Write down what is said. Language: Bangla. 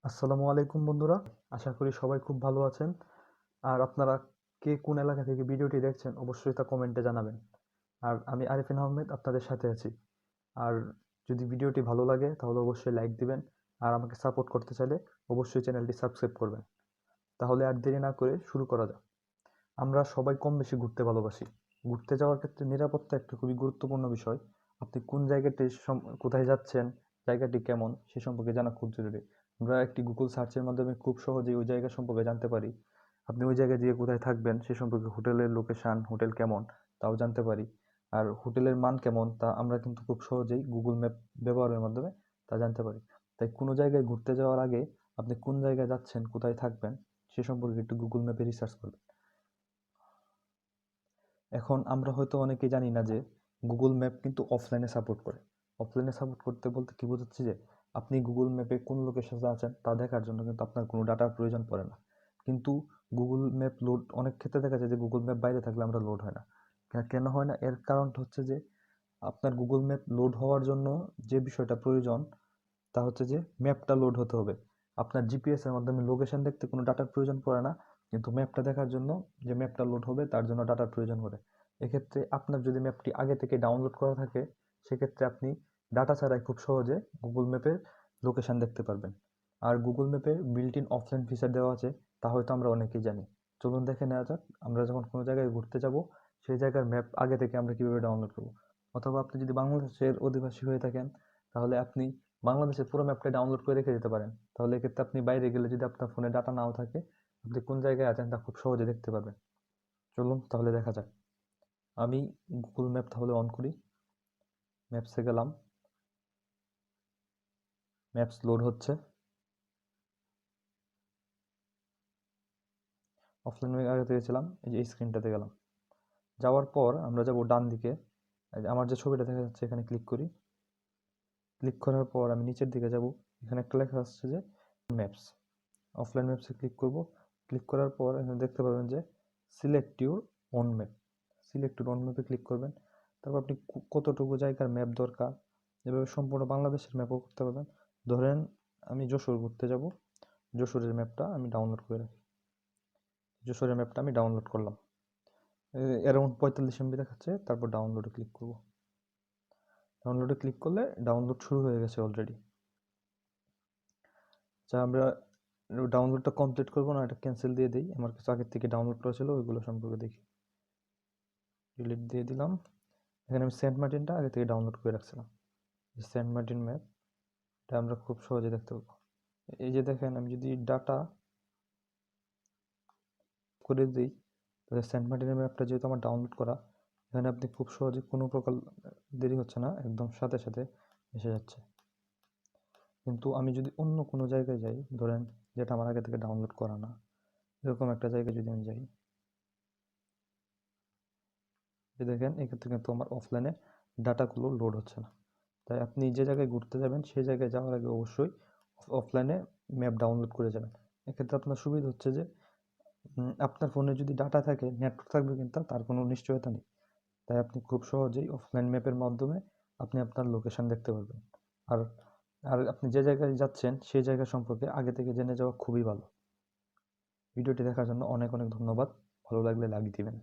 আসসালামু আলাইকুম বন্ধুরা, আশা করি সবাই খুব ভালো আছেন। আর আপনারা কে কোন এলাকা থেকে ভিডিওটি দেখছেন অবশ্যই তা কমেন্টে জানাবেন। আর আমি আরিফিন আহমেদ আপনাদের সাথে আছি। আর যদি ভিডিওটি ভালো লাগে তাহলে অবশ্যই লাইক দিবেন। আর আমাকে সাপোর্ট করতে চাইলে অবশ্যই চ্যানেলটি সাবস্ক্রাইব করবেন। তাহলে আর দেরি না করে শুরু করা যাক। আমরা সবাই কম বেশি ঘুরতে ভালোবাসি। ঘুরতে যাওয়ার ক্ষেত্রে নিরাপত্তা একটা খুবই গুরুত্বপূর্ণ বিষয়। আপনি কোন জায়গাটি কোথায় যাচ্ছেন, জায়গাটি কেমন সে সম্পর্কে জানা খুব জরুরি। আমরা একটি গুগল সার্চের মাধ্যমে খুব সহজেই ওই জায়গা সম্পর্কে জানতে পারি। আপনি ওই জায়গায় গিয়ে কোথায় থাকবেন সে সম্পর্কে, হোটেলের লোকেশন, হোটেল কেমন তাও জানতে পারি। আর হোটেলের মান কেমন তা আমরা কিন্তু খুব সহজেই গুগল ম্যাপ ব্যবহারের মাধ্যমে তা জানতে পারি। তাই কোনো জায়গায় ঘুরতে যাওয়ার আগে আপনি কোন জায়গায় যাচ্ছেন, কোথায় থাকবেন সে সম্পর্কে একটু গুগল ম্যাপে রিসার্চ করবেন। এখন আমরা হয়তো অনেকেই জানি না যে গুগল ম্যাপ কিন্তু অফলাইনে সাপোর্ট করে। অফলাইনে সাপোর্ট করতে বলতে কি বোঝাচ্ছে যে আপনি গুগল ম্যাপে কোন লোকেশনে আছেন তা দেখার জন্য কিন্তু আপনার কোনো ডাটার প্রয়োজন পড়ে না। কিন্তু গুগল ম্যাপ লোড অনেক ক্ষেত্রে দেখা যায় যে গুগল ম্যাপ বাইরে থাকলে আমরা লোড হয় না। কেন হয় না, এর কারণটা হচ্ছে যে আপনার গুগল ম্যাপ লোড হওয়ার জন্য যে বিষয়টা প্রয়োজন তা হচ্ছে যে ম্যাপটা লোড হতে হবে। আপনার জিপিএস এর মাধ্যমে লোকেশন দেখতে কোনো ডাটার প্রয়োজন পড়ে না, কিন্তু ম্যাপটা দেখার জন্য যে ম্যাপটা লোড হবে তার জন্য ডাটার প্রয়োজন পড়ে। এক্ষেত্রে আপনার যদি ম্যাপটি আগে থেকে ডাউনলোড করা থাকে সেক্ষেত্রে আপনি ডাটা ছাড়াই খুব সহজে গুগল ম্যাপের লোকেশন দেখতে পারবেন। আর গুগল ম্যাপে বিল্ট ইন অফলাইন ফিচার দেওয়া আছে, তা হয়তো আমরা অনেকেই জানি। চলুন দেখে নেওয়া যাক আমরা যখন কোনো জায়গায় ঘুরতে যাব সেই জায়গার ম্যাপ আগে থেকে আমরা কিভাবে ডাউনলোড করব। অথবা আপনি যদি বাংলাদেশের অধিবাসী হয়ে থাকেন তাহলে আপনি বাংলাদেশের পুরো ম্যাপটা ডাউনলোড করে রেখে দিতে পারেন। তাহলে এক্ষেত্রে আপনি বাইরে গেলে যদি আপনার ফোনে ডাটা নাও থাকে, আপনি কোন জায়গায় আছেন তা খুব সহজে দেখতে পারবেন। চলুন তাহলে দেখা যাক। আমি গুগল ম্যাপ তাহলে অন করি। ম্যাপসে গেলাম, ম্যাপস লোড হচ্ছে। অফলাইন আগে থেকে ছিলাম, এই যে এই স্ক্রিনটাতে গেলাম। যাওয়ার পর আমরা যাব ডান দিকে। আমার যে ছবিটা দেখা যাচ্ছে এখানে ক্লিক করি। ক্লিক করার পর আমি নিচের দিকে যাব। এখানে একটা লেখা আসছে যে ম্যাপস। অফলাইন ম্যাপসে ক্লিক করব। ক্লিক করার পর এখানে দেখতে পাবেন যে select your own map. Select your own ম্যাপে ক্লিক করবেন। তারপর আপনি কতটুকু জায়গার ম্যাপ দরকার, এভাবে সম্পূর্ণ বাংলাদেশের ম্যাপও করতে পারবেন। ধরেন আমি যশোর ঘুরতে যাব, যশোরের ম্যাপটা আমি ডাউনলোড করে রাখি। যশোরের ম্যাপটা আমি ডাউনলোড করলাম। অ্যারাউন্ড 45 MB দেখাচ্ছে। তারপর ডাউনলোডে ক্লিক করব। ডাউনলোডে ক্লিক করলে ডাউনলোড শুরু হয়ে গেছে অলরেডি। আচ্ছা, আমরা ডাউনলোডটা কমপ্লিট করবো না, এটা ক্যান্সেল দিয়ে দিই। আমার কাছে আগের থেকে ডাউনলোড করা ছিল, ওইগুলো সম্পর্কে দেখি। ডিলিট দিয়ে দিলাম। এখানে আমি সেন্ট মার্টিনটা আগে থেকে ডাউনলোড করে রাখছিলাম। সেন্ট মার্টিন ম্যাপ, এটা আমরা খুব সহজে দেখতে পাবো। এই যে দেখেন, আমি যদি ডাটা করে দিই তাহলে সেন্ট মার্টিনের ম্যাপটা যেহেতু আমার ডাউনলোড করা, এখানে আপনি খুব সহজে কোনো প্রকার দেরি হচ্ছে না, একদম সাথে সাথে এসে যাচ্ছে। কিন্তু আমি যদি অন্য কোনো জায়গায় যাই, ধরেন যেটা আমার আগে থেকে ডাউনলোড করা না, এরকম একটা জায়গায় যদি আমি যাই, যে দেখেন এক্ষেত্রে কিন্তু আমার অফলাইনে ডাটাগুলো লোড হচ্ছে না। তাই আপনি যে জায়গায় ঘুরতে যাবেন সেই জায়গায় যাওয়ার আগে অবশ্যই অফলাইনে ম্যাপ ডাউনলোড করে যাবেন। এক্ষেত্রে আপনার সুবিধা হচ্ছে যে আপনার ফোনে যদি ডাটা থাকে, নেটওয়ার্ক থাকবে, কিন্তু তার কোনো নিশ্চয়তা নেই। তাই আপনি খুব সহজেই অফলাইন ম্যাপের মাধ্যমে আপনি আপনার লোকেশন দেখতে পারবেন। আর আর আপনি যে জায়গায় যাচ্ছেন সেই জায়গা সম্পর্কে আগে থেকে জেনে যাওয়া খুবই ভালো। ভিডিওটি দেখার জন্য অনেক অনেক ধন্যবাদ। ভালো লাগলে লাইক দিবেন।